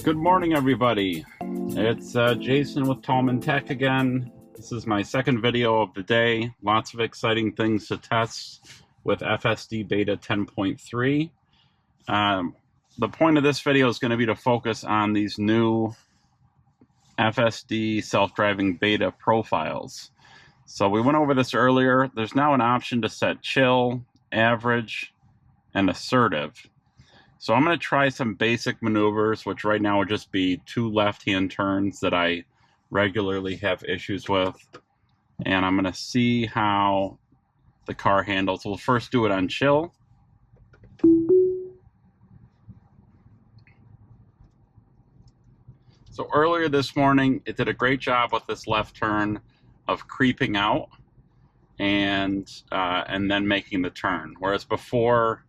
Good morning, everybody. It's Jason with Tallman Tech again. This is my second video of the day. Lots of exciting things to test with FSD Beta 10.3. The point of this video is going to be to focus on these new FSD self-driving beta profiles. So we went over this earlier. There's now an option to set chill, average, and assertive. So I'm going to try some basic maneuvers, which right now would just be 2 left-hand turns that I regularly have issues with. And I'm going to see how the car handles. We'll first do it on chill. So earlier this morning, it did a great job with this left turn of creeping out and then making the turn. Whereas before,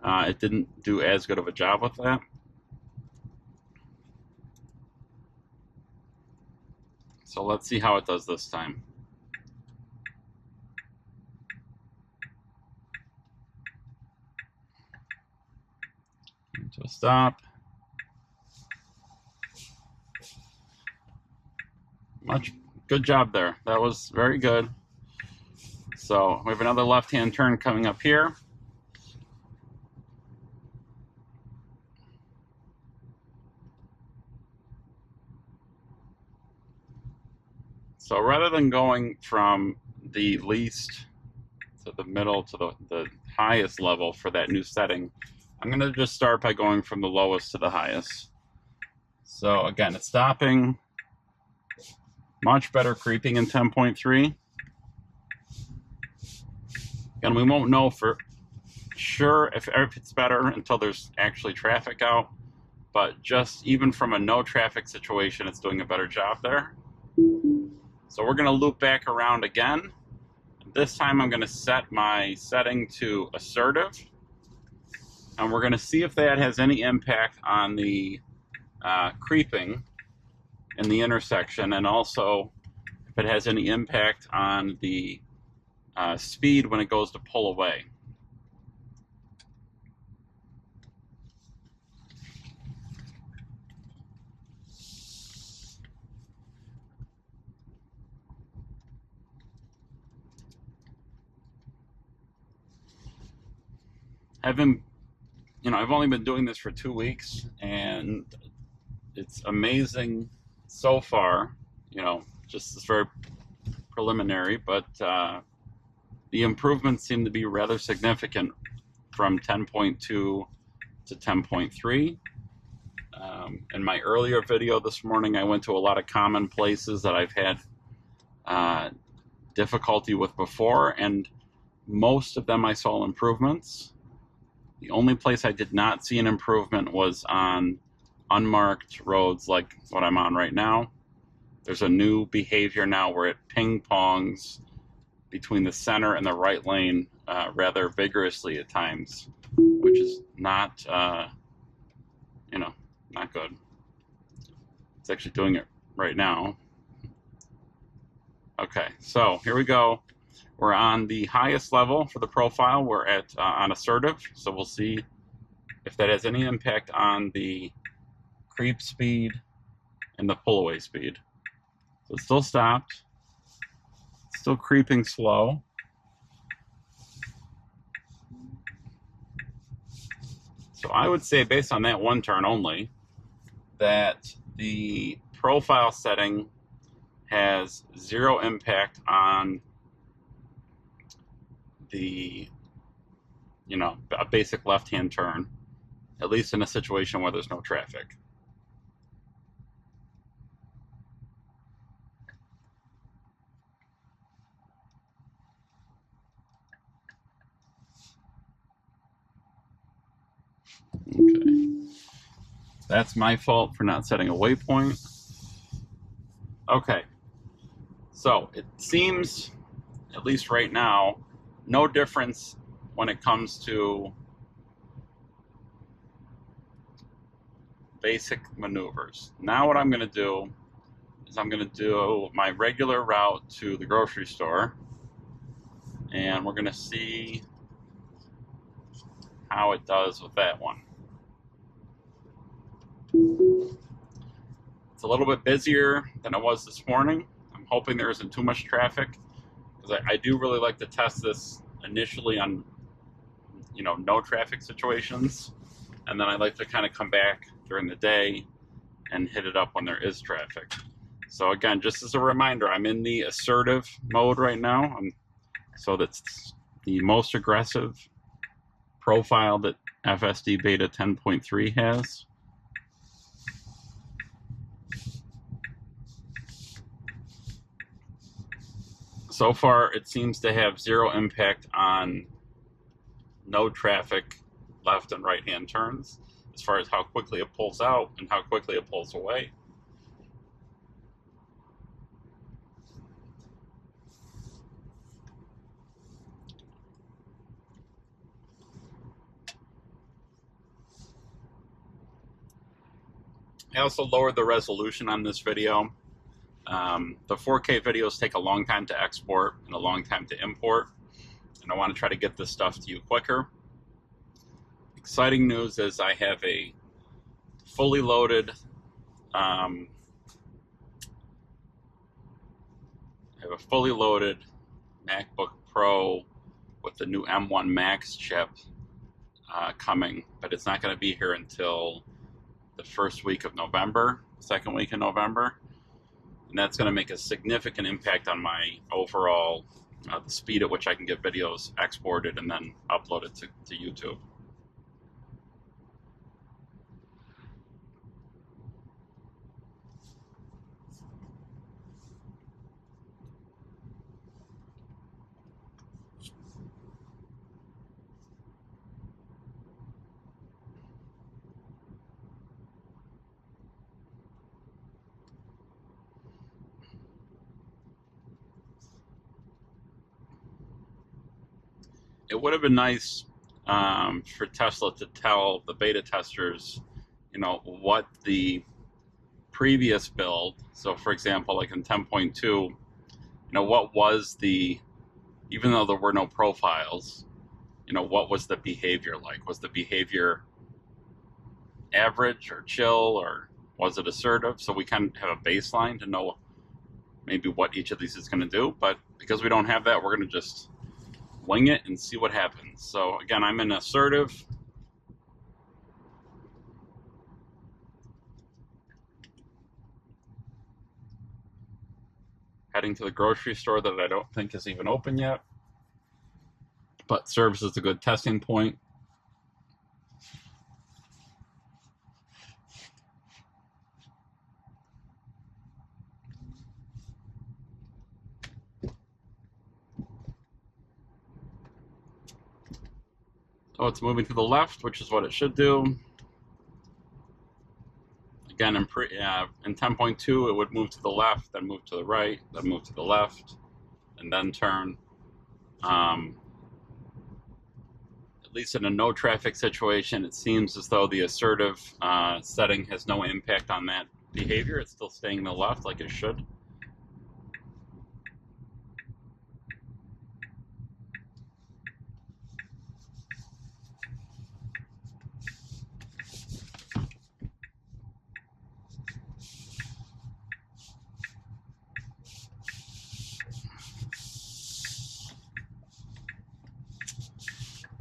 it didn't do as good of a job with that. So let's see how it does this time. To a stop. Good job there. That was very good. So we have another left-hand turn coming up here. So rather than going from the least to the middle to the highest level for that new setting, I'm going to just start by going from the lowest to the highest. So again, it's stopping. Much better creeping in 10.3. And we won't know for sure if it's better until there's actually traffic out. But just even from a no traffic situation, it's doing a better job there. So we're going to loop back around again. This time I'm going to set my setting to assertive. And we're going to see if that has any impact on the creeping in the intersection, and also if it has any impact on the speed when it goes to pull away. I've only been doing this for 2 weeks, and it's amazing so far. Just it's very preliminary, but the improvements seem to be rather significant from 10.2 to 10.3. In my earlier video this morning, I went to a lot of common places that I've had difficulty with before, and most of them I saw improvements. The only place I did not see an improvement was on unmarked roads like what I'm on right now. There's a new behavior now where it ping-pongs between the center and the right lane rather vigorously at times, which is not, not good. It's actually doing it right now. Okay, so here we go. We're on the highest level for the profile. We're at on assertive, so we'll see if that has any impact on the creep speed and the pull away speed. So it's still stopped, it's still creeping slow. So I would say, based on that one turn only, that the profile setting has zero impact on the, a basic left-hand turn, at least in a situation where there's no traffic. Okay, that's my fault for not setting a waypoint. Okay, so it seems, at least right now, no difference when it comes to basic maneuvers. Now what I'm going to do is I'm going to do my regular route to the grocery store, and we're going to see how it does with that one. It's a little bit busier than it was this morning. I'm hoping there isn't too much traffic, because I do really like to test this initially on, no traffic situations, and then I like to kind of come back during the day and hit it up when there is traffic. So again, just as a reminder, I'm in the assertive mode right now. So that's the most aggressive profile that FSD Beta 10.3 has. So far, it seems to have zero impact on no traffic left and right hand turns, as far as how quickly it pulls out and how quickly it pulls away. I also lowered the resolution on this video. The 4K videos take a long time to export and a long time to import, and I want to try to get this stuff to you quicker. Exciting news is I have a fully loaded MacBook Pro with the new M1 Max chip coming, but it's not going to be here until the first week of November, second week in November, and that's going to make a significant impact on my overall the speed at which I can get videos exported and then uploaded to YouTube. It would have been nice for Tesla to tell the beta testers, what the previous build, so for example, like in 10.2, what was even though there were no profiles, what was the behavior like? Was the behavior average or chill, or was it assertive? So we kind of have a baseline to know maybe what each of these is going to do. But because we don't have that, we're going to just wing it and see what happens. So again, I'm in assertive. Heading to the grocery store that I don't think is even open yet, but serves as a good testing point. So it's moving to the left, which is what it should do. Again, in 10.2, it would move to the left, then move to the right, then move to the left, and then turn. At least in a no traffic situation, it seems as though the assertive setting has no impact on that behavior. It's still staying to the left like it should.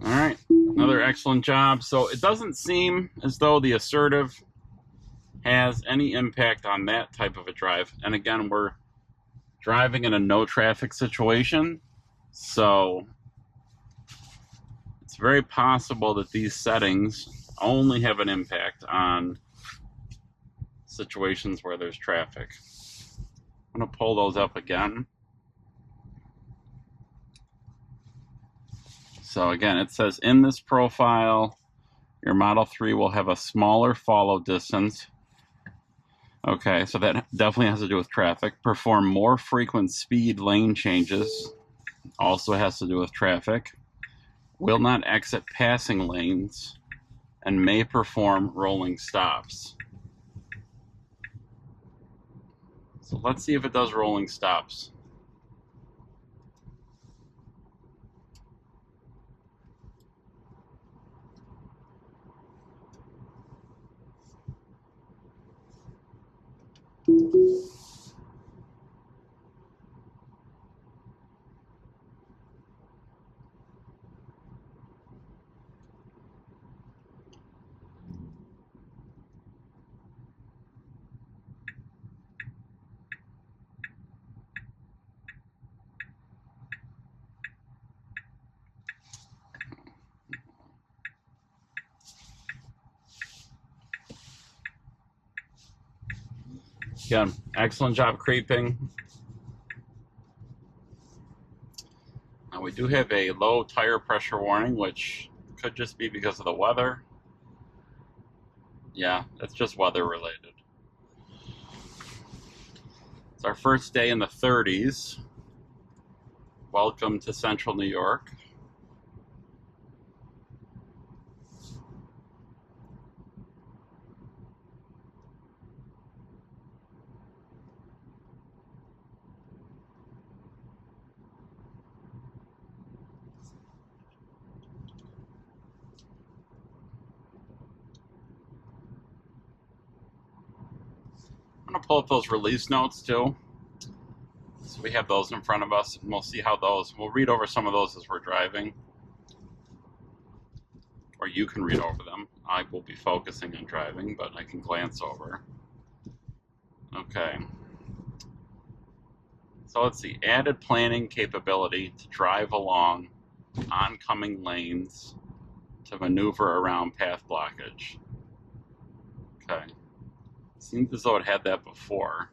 All right, another excellent job. So it doesn't seem as though the assertive has any impact on that type of a drive. And again, we're driving in a no traffic situation, so it's very possible that these settings only have an impact on situations where there's traffic. I'm going to pull those up again. So again, it says in this profile, your Model 3 will have a smaller follow distance. Okay, so that definitely has to do with traffic. Perform more frequent speed lane changes. Also has to do with traffic. Will not exit passing lanes. And may perform rolling stops. So let's see if it does rolling stops. Again, excellent job creeping. We do have a low tire pressure warning, which could just be because of the weather. Yeah, that's just weather related. It's our first day in the 30s. Welcome to Central New York. I'm going to pull up those release notes too. So we have those in front of us, and we'll see how we'll read over some of those as we're driving. Or you can read over them. I will be focusing on driving, but I can glance over. Okay. So let's see. Added planning capability to drive along oncoming lanes to maneuver around path blockage. Okay. Seems as though it had that before.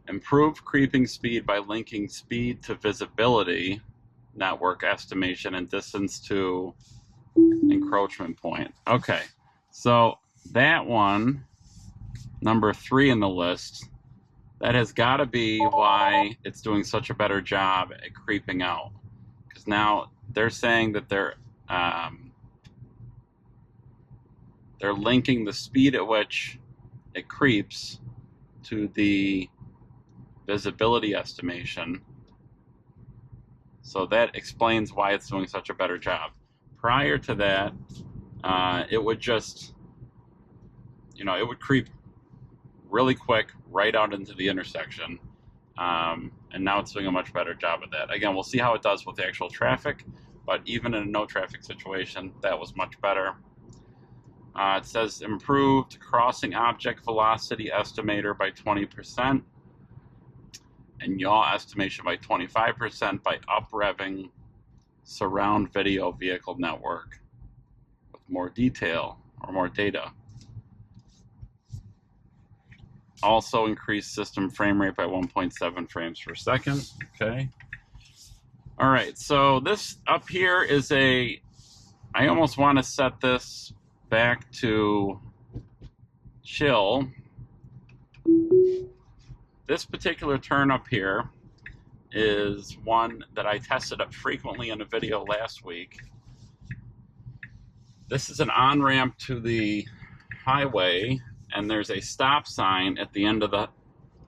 Improve creeping speed by linking speed to visibility, network estimation, and distance to encroachment point. Okay, so that one, number 3 in the list, that has got to be why it's doing such a better job at creeping out. Because now they're saying that they're linking the speed at which it creeps to the visibility estimation. So that explains why it's doing such a better job. Prior to that, it would just, it would creep really quick right out into the intersection. And now it's doing a much better job of that. Again, we'll see how it does with the actual traffic, but even in a no traffic situation, that was much better. It says improved crossing object velocity estimator by 20%. And yaw estimation by 25% by up-revving surround video vehicle network with more detail or more data. Also increased system frame rate by 1.7 frames per second. Okay. All right, so this up here is I almost want to set this back to chill. This particular turn up here is one that I tested up frequently in a video last week. This is an on-ramp to the highway, and there's a stop sign at the end of the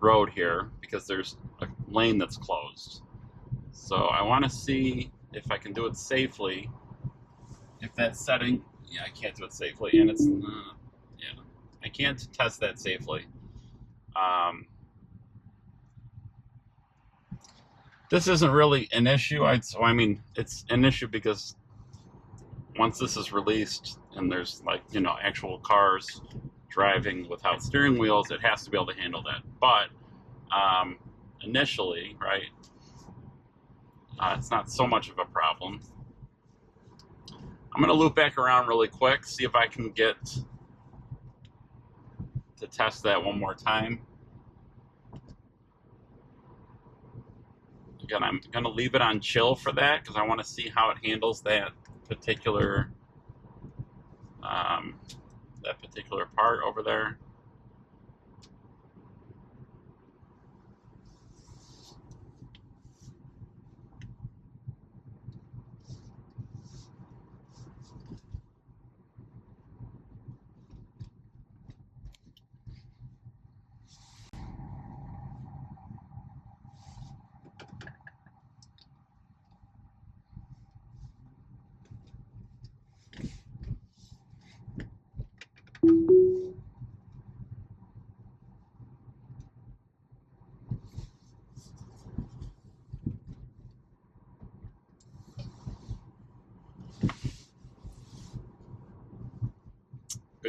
road here because there's a lane that's closed. So I want to see if I can do it safely. If that setting, yeah, I can't do it safely, and it's, yeah, I can't test that safely. This isn't really an issue. It's an issue because once this is released and there's actual cars driving without steering wheels, it has to be able to handle that. But initially, right, it's not so much of a problem. I'm going to loop back around really quick, see if I can get to test that one more time. Again, I'm going to leave it on chill for that because I want to see how it handles that particular part over there.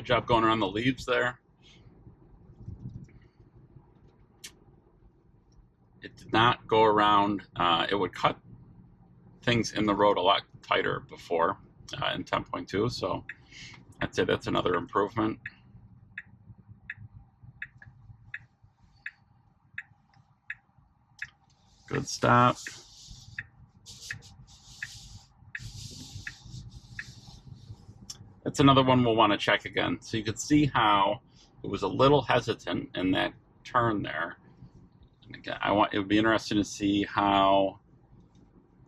Good job going around the leaves there. It did not go around. It would cut things in the road a lot tighter before in 10.2, so I'd say that's another improvement. Good stop. That's another one we'll want to check again. So you could see how it was a little hesitant in that turn there. And again, it would be interesting to see how,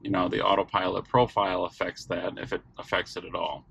you know, the autopilot profile affects that, if it affects it at all.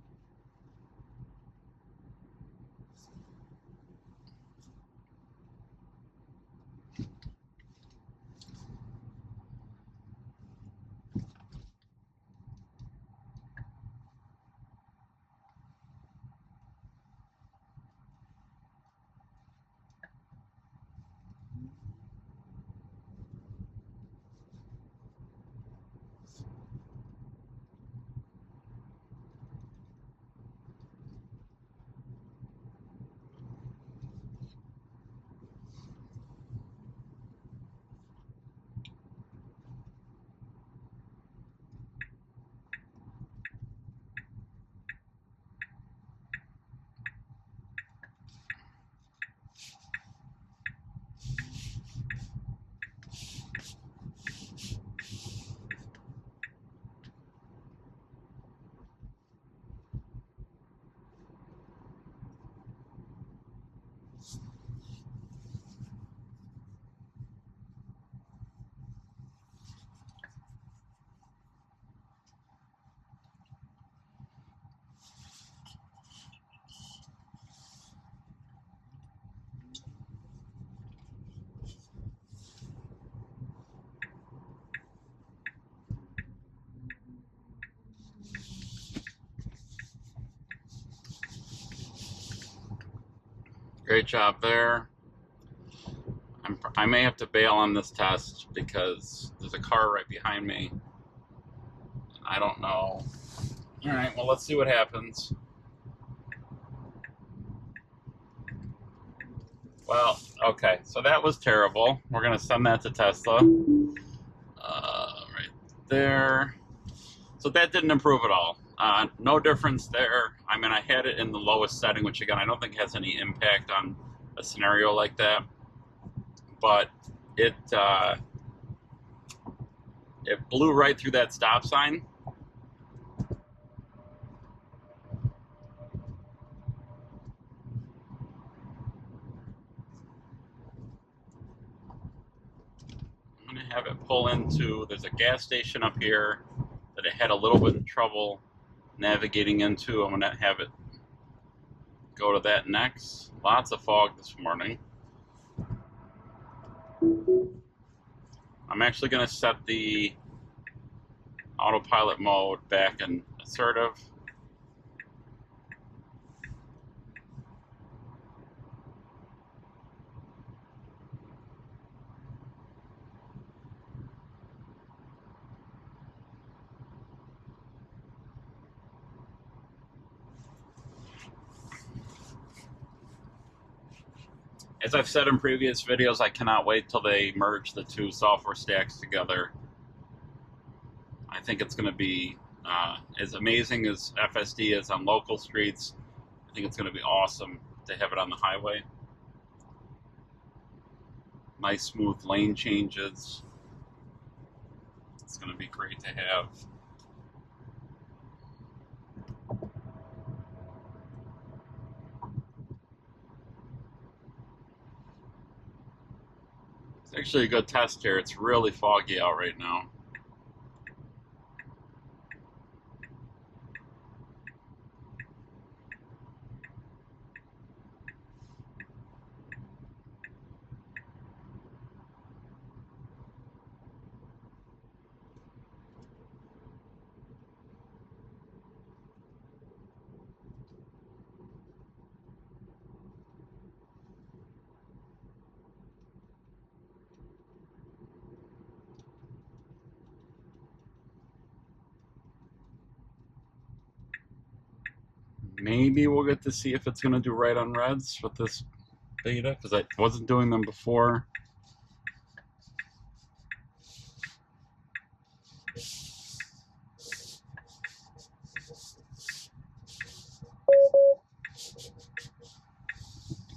Great job there. I may have to bail on this test because there's a car right behind me. I don't know. All right, well, let's see what happens. Well, okay, so that was terrible. We're going to send that to Tesla. Right there. So that didn't improve at all. No difference there. I mean, I had it in the lowest setting, which again, I don't think has any impact on a scenario like that. But it blew right through that stop sign. I'm going to have it pull into, there's a gas station up here that it had a little bit of trouble navigating into. I'm going to have it go to that next. Lots of fog this morning. I'm actually going to set the autopilot mode back in Assertive. As I've said in previous videos, I cannot wait till they merge the two software stacks together. I think it's going to be as amazing as FSD is on local streets. I think it's going to be awesome to have it on the highway. Nice smooth lane changes. It's going to be great to have. It's actually a good test here. It's really foggy out right now. maybe we'll get to see if it's going to do right on reds with this beta, because I wasn't doing them before.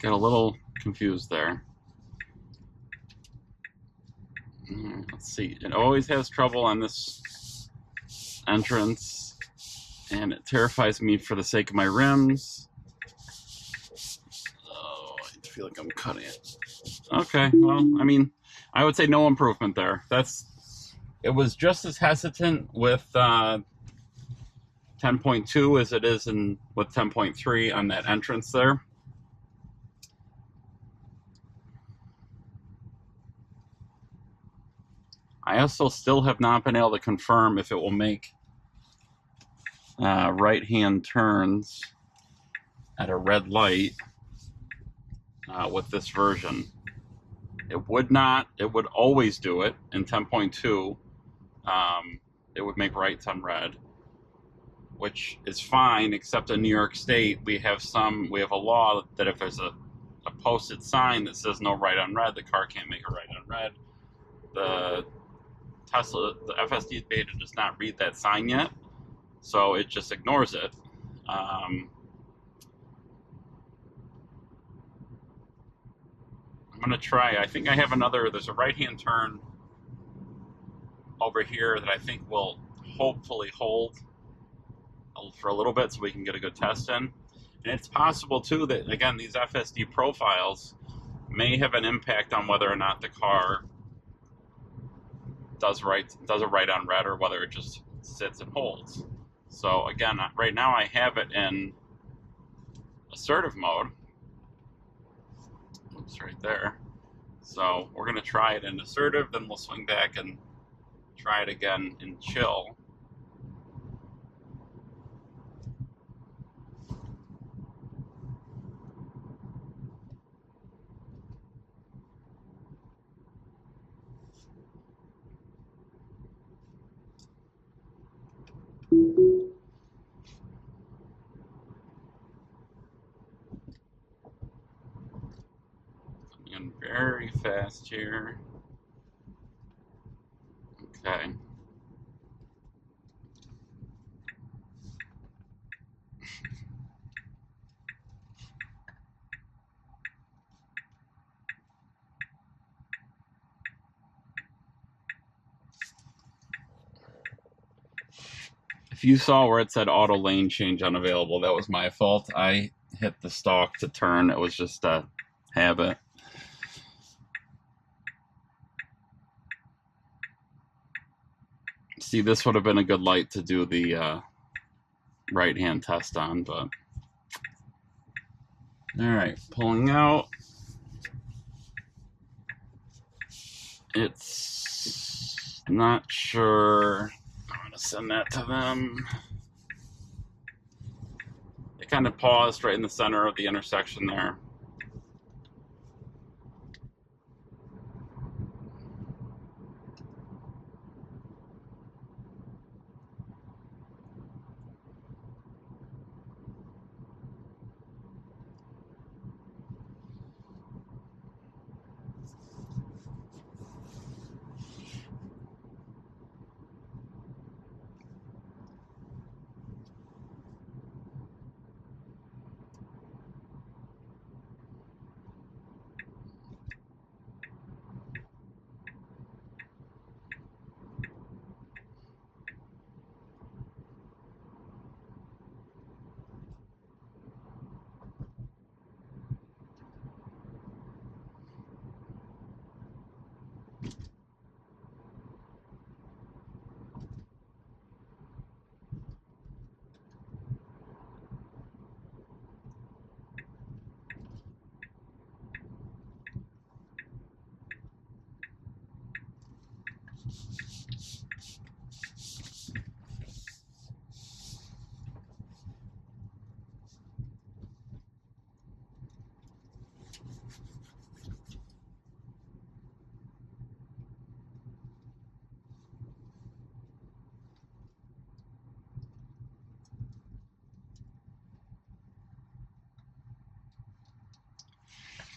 Got a little confused there. Let's see. It always has trouble on this entrance, and it terrifies me for the sake of my rims. Oh, I feel like I'm cutting it. Okay, well, I mean, I would say no improvement there. It was just as hesitant with 10.2 as it is with 10.3 on that entrance there. I also still have not been able to confirm if it will make right-hand turns at a red light with this version. It would not. It would always do it in 10.2. It would make rights on red, which is fine, except in New York State we have a law that if there's a posted sign that says no right on red, the car can't make a right on red. The FSD Beta does not read that sign yet, so it just ignores it. I'm gonna try. I think I have there's a right-hand turn over here that I think will hopefully hold for a little bit so we can get a good test in. And it's possible too that, again, these FSD profiles may have an impact on whether or not the car does a right on red, or whether it just sits and holds. So again, right now I have it in assertive mode. Oops, right there. So we're gonna try it in assertive, then we'll swing back and try it again in chill. And very fast here. Okay. If you saw where it said auto lane change unavailable, that was my fault. I hit the stalk to turn. It was just a habit. See, this would have been a good light to do the right-hand test on, but... Alright, pulling out. It's not sure. I'm going to send that to them. It kind of paused right in the center of the intersection there.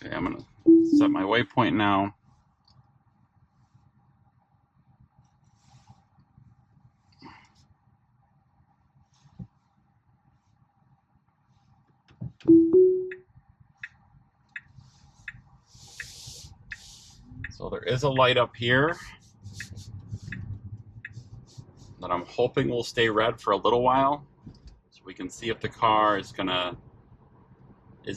Okay, I'm gonna set my waypoint now. So there is a light up here that I'm hoping will stay red for a little while, so we can see if the car is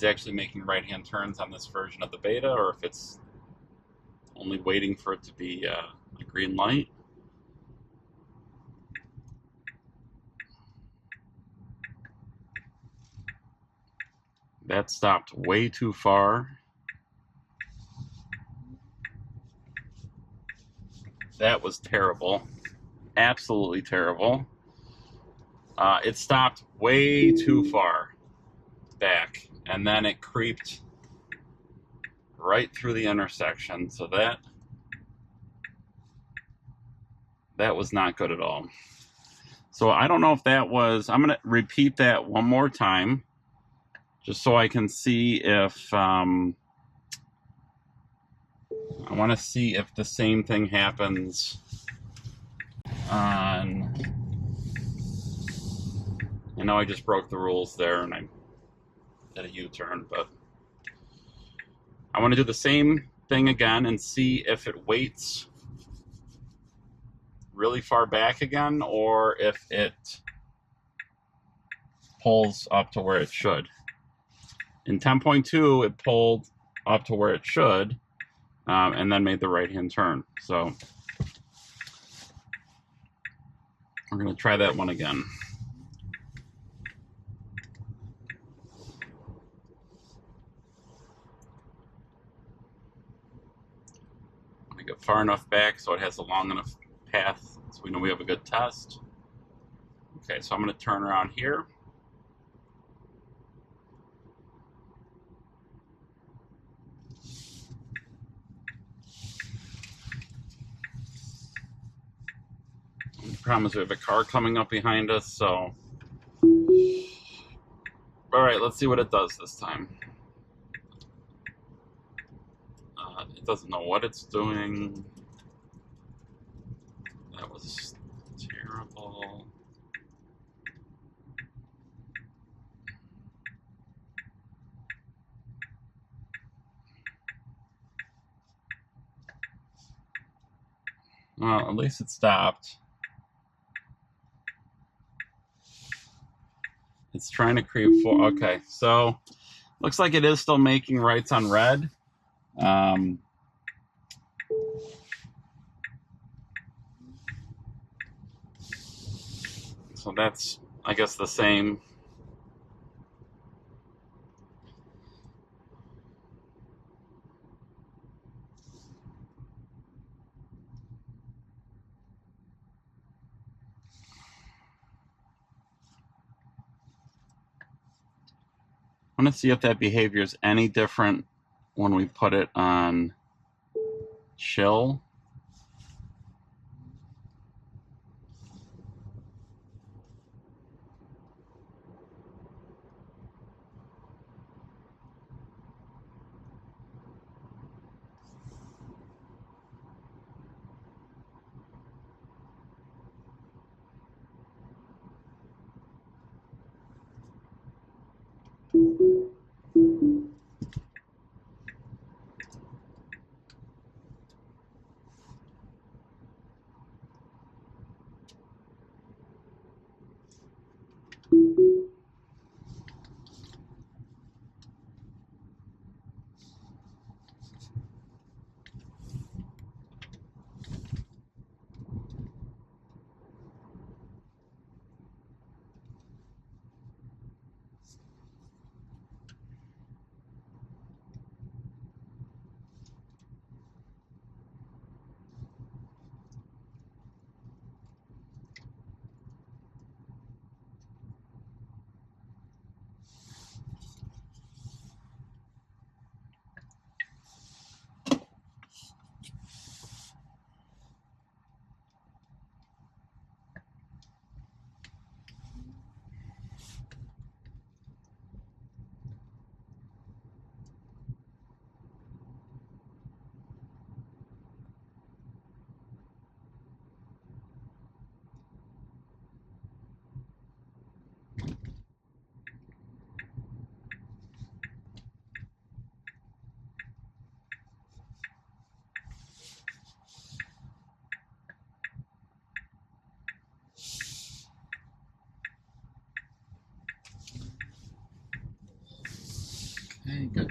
actually making right-hand turns on this version of the beta, or if it's only waiting for it to be a green light. That stopped way too far. That was terrible. Absolutely terrible. It stopped way too far back, and then it creeped right through the intersection. So that was not good at all. So I don't know if that was, I'm going to repeat that one more time just so I can see if, I want to see if the same thing happens on, I know I just broke the rules there and I did a U-turn, but I want to do the same thing again and see if it waits really far back again, or if it pulls up to where it should. In 10.2, it pulled up to where it should, and then made the right-hand turn. So we're going to try that one again. I'm going to get far enough back so it has a long enough path so we know we have a good test. Okay, so I'm going to turn around here. The problem is we have a car coming up behind us, so... Alright, let's see what it does this time. It doesn't know what it's doing. That was terrible. Well, at least it stopped. It's trying to creep for. Okay, so looks like it is still making rights on red. So that's, I guess, the same. I want to see if that behavior is any different when we put it on chill.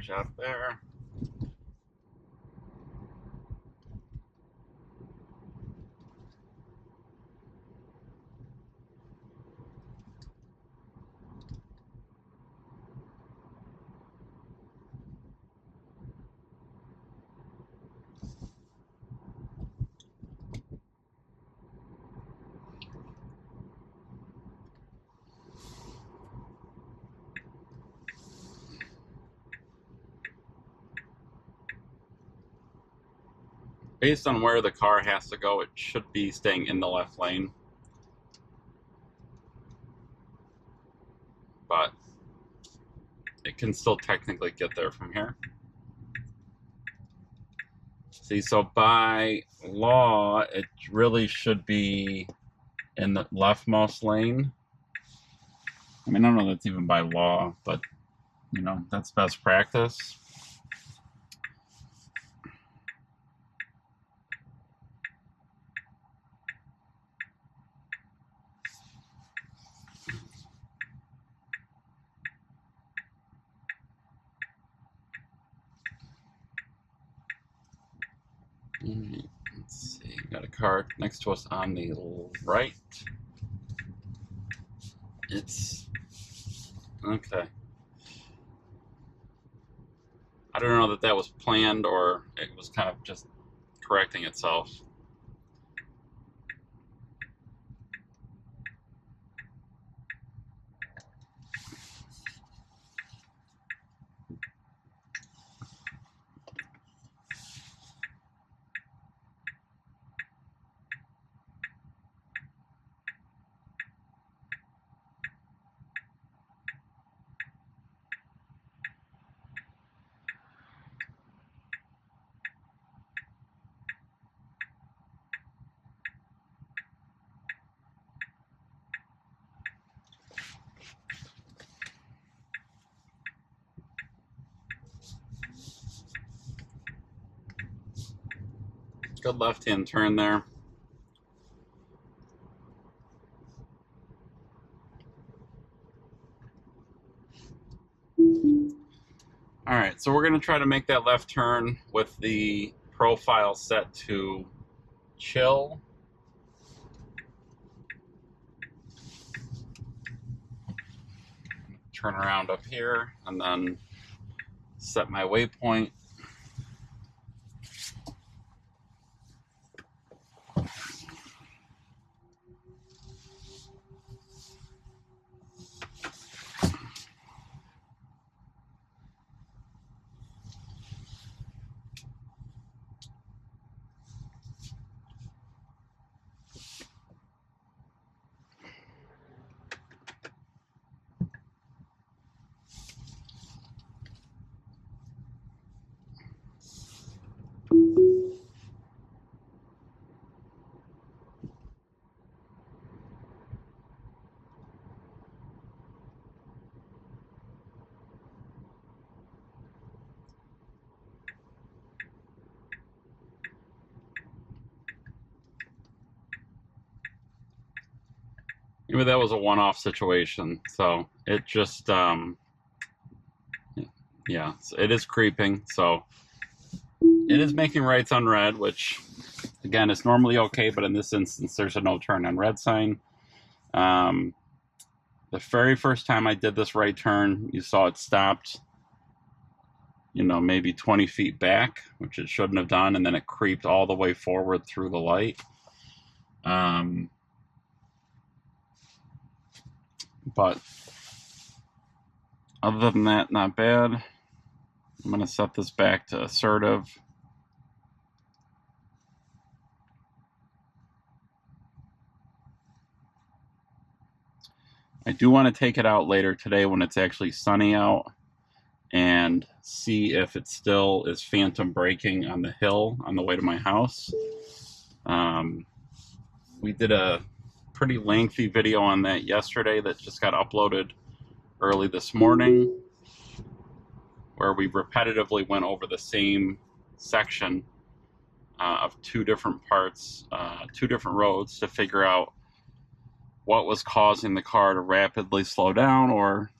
job there. Based on where the car has to go, it should be staying in the left lane. But it can still technically get there from here. See, so by law, it really should be in the leftmost lane. I mean, I don't know that's even by law, but, you know, that's best practice. Let's see, got a car next to us on the right. It's okay. I don't know that that was planned or it was kind of just correcting itself. Good left-hand turn there. All right, so we're going to try to make that left turn with the profile set to chill. Turn around up here and then set my waypoint. Maybe that was a one-off situation, so it just, yeah, it is creeping, so it is making rights on red, which, again, is normally okay, but in this instance, there's a no turn on red sign. The very first time I did this right turn, you saw it stopped, you know, maybe 20 feet back, which it shouldn't have done, and then it creeped all the way forward through the light. But other than that, not bad. I'm going to set this back to assertive. I do want to take it out later today when it's actually sunny out and see if it still is phantom braking on the hill on the way to my house. We did a pretty lengthy video on that yesterday that just got uploaded early this morning, where we repetitively went over the same section of two different parts, two different roads, to figure out what was causing the car to rapidly slow down, or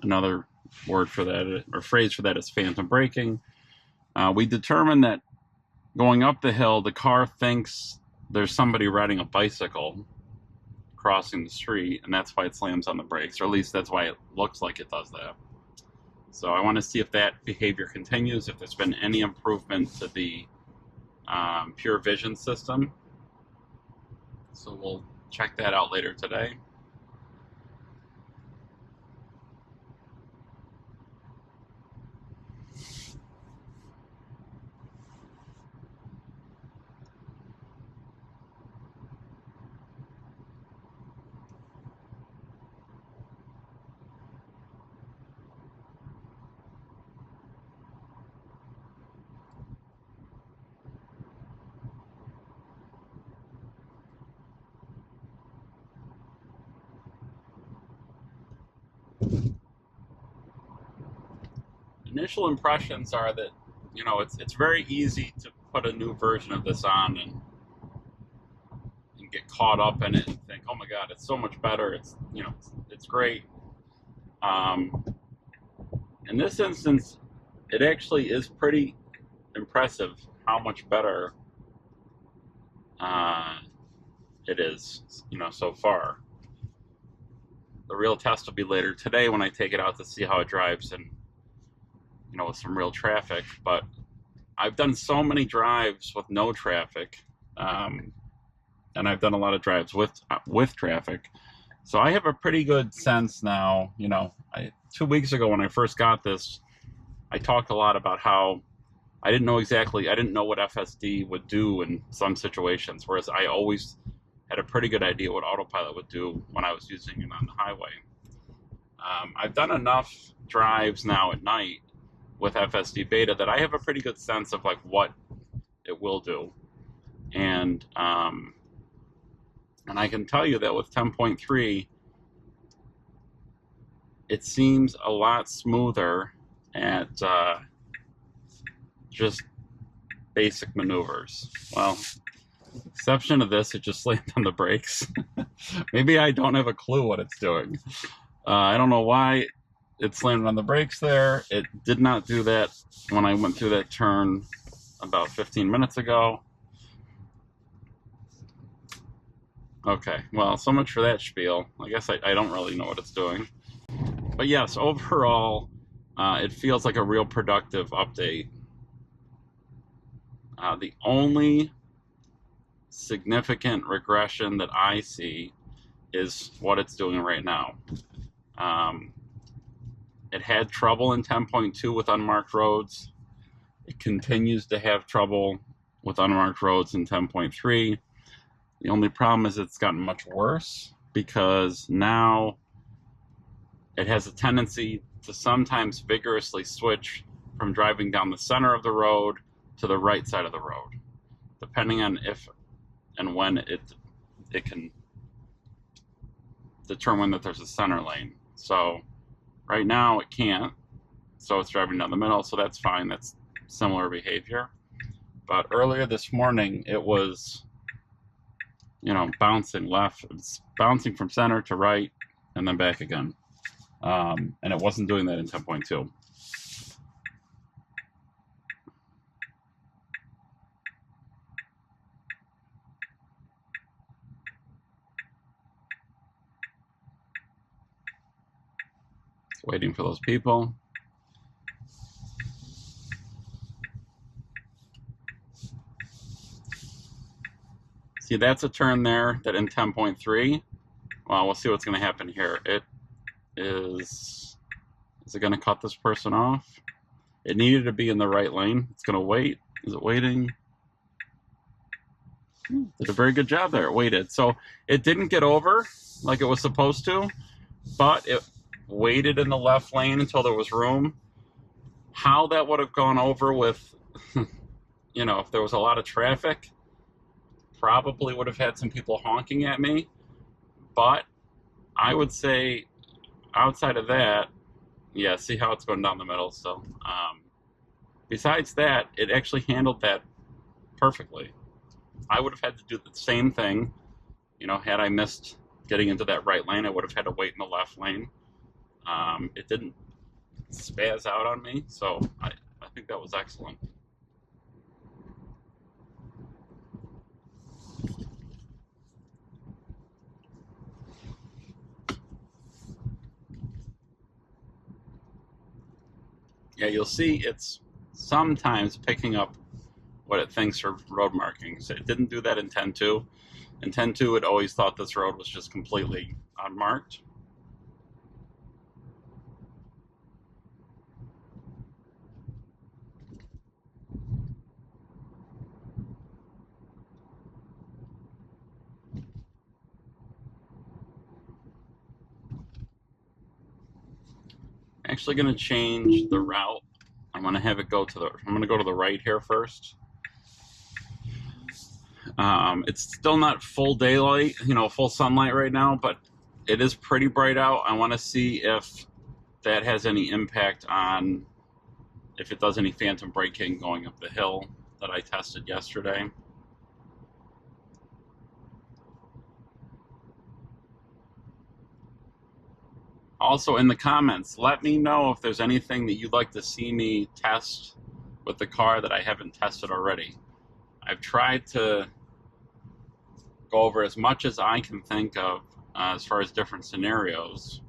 another word for that, or phrase for that, is phantom braking. We determined that going up the hill, the car thinks there's somebody riding a bicycle crossing the street, and that's why it slams on the brakes, or at least that's why it looks like it does that. So I want to see if that behavior continues, if there's been any improvement to the pure vision system. So we'll check that out later today. Initial impressions are that, you know, it's very easy to put a new version of this on and get caught up in it and think, oh my God, it's so much better. It's, you know, it's great. In this instance, it actually is pretty impressive how much better it is, you know, so far. The real test will be later today when I take it out to see how it drives and, you know, with some real traffic. But I've done so many drives with no traffic, and I've done a lot of drives with traffic. So I have a pretty good sense now. You know, 2 weeks ago when I first got this, I talked a lot about how I didn't know what FSD would do in some situations, whereas I always had a pretty good idea what autopilot would do when I was using it on the highway. I've done enough drives now at night with FSD Beta that I have a pretty good sense of like what it will do. And I can tell you that with 10.3, it seems a lot smoother at just basic maneuvers. Well, exception to this, it just slammed on the brakes. Maybe I don't have a clue what it's doing. I don't know why it slammed on the brakes there. It did not do that when I went through that turn about 15 minutes ago. Okay, well, so much for that spiel. I guess I don't really know what it's doing. But yes, overall, it feels like a real productive update. The only significant regression that I see is what it's doing right now. It had trouble in 10.2 with unmarked roads. It continues to have trouble with unmarked roads in 10.3. The only problem is it's gotten much worse because now it has a tendency to sometimes vigorously switch from driving down the center of the road to the right side of the road, depending on if and when it can determine that there's a center lane. So right now it can't, so it's driving down the middle, so that's fine. That's similar behavior. But earlier this morning, it was, you know, bouncing left. It's bouncing from center to right and then back again. And it wasn't doing that in 10.2. Waiting for those people. See, that's a turn there that in 10.3, well, we'll see what's going to happen here. It is it going to cut this person off? It needed to be in the right lane. It's going to wait. Is it waiting? Did a very good job there. It waited. So it didn't get over like it was supposed to, but it waited in the left lane until there was room. How that would have gone over with, you know, if there was a lot of traffic, probably would have had some people honking at me. But I would say outside of that, yeah, see how it's going down the middle still. Besides that, it actually handled that perfectly. I would have had to do the same thing, you know, had I missed getting into that right lane, I would have had to wait in the left lane. It didn't spaz out on me. So I think that was excellent. Yeah, you'll see it's sometimes picking up what it thinks are road markings. It didn't do that in 10.2. In 10.2, it always thought this road was just completely unmarked. Actually going to change the route. I'm going to have it go to the, I'm going to go to the right here first. It's still not full daylight, full sunlight right now, but it is pretty bright out. I want to see if that has any impact on, if it does any phantom braking going up the hill that I tested yesterday. Also, in the comments, let me know if there's anything that you'd like to see me test with the car that I haven't tested already. I've tried to go over as much as I can think of as far as different scenarios,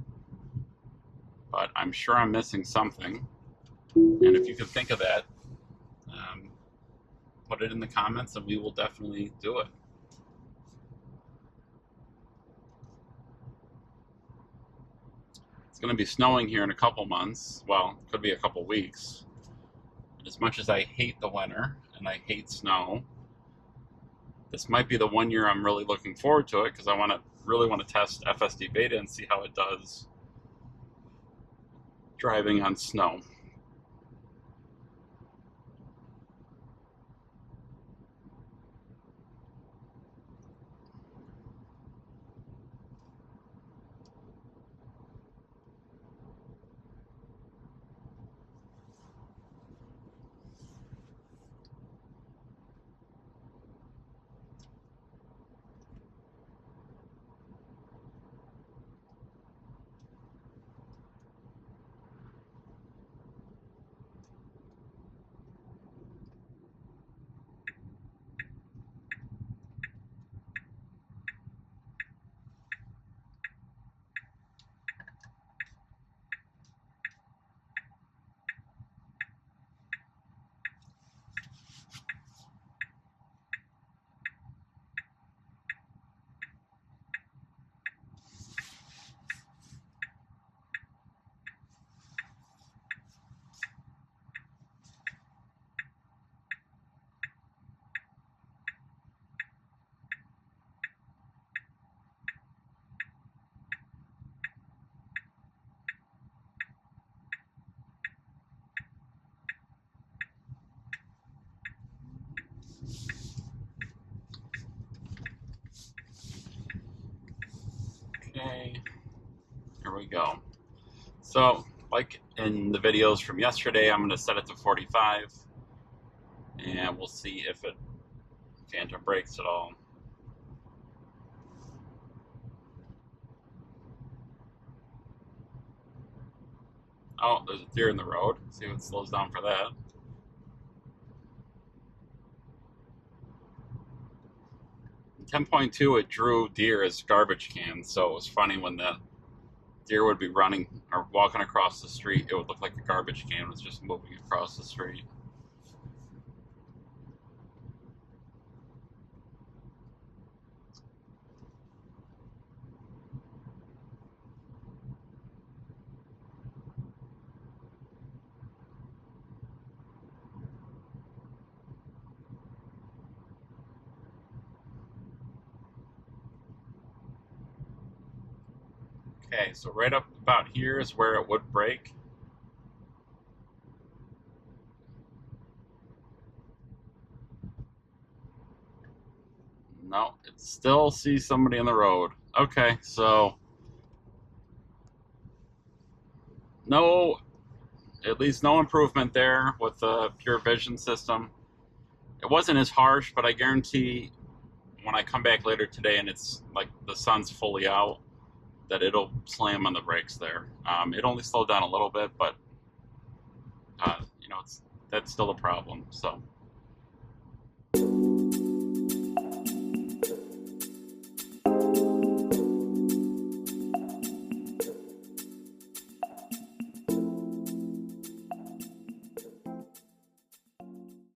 but I'm sure I'm missing something. And if you can think of that, put it in the comments and we will definitely do it. It's going to be snowing here in a couple months. Well, it could be a couple weeks. And as much as I hate the winter and I hate snow, this might be the one year I'm really looking forward to it because I really want to test FSD Beta and see how it does driving on snow. Okay, here we go. So, like in the videos from yesterday, I'm going to set it to 45, and we'll see if it phantom brakes at all. Oh, there's a deer in the road. See if it slows down for that. In 10.2, it drew deer as garbage cans, so it was funny when the deer would be running or walking across the street, it would look like a garbage can was just moving across the street. Okay, so right up about here is where it would brake. No, it still sees somebody in the road. Okay, so no, at least no improvement there with the pure vision system. It wasn't as harsh, but I guarantee when I come back later today and it's like the sun's fully out, that it'll slam on the brakes there. It only slowed down a little bit, but you know, that's still a problem. So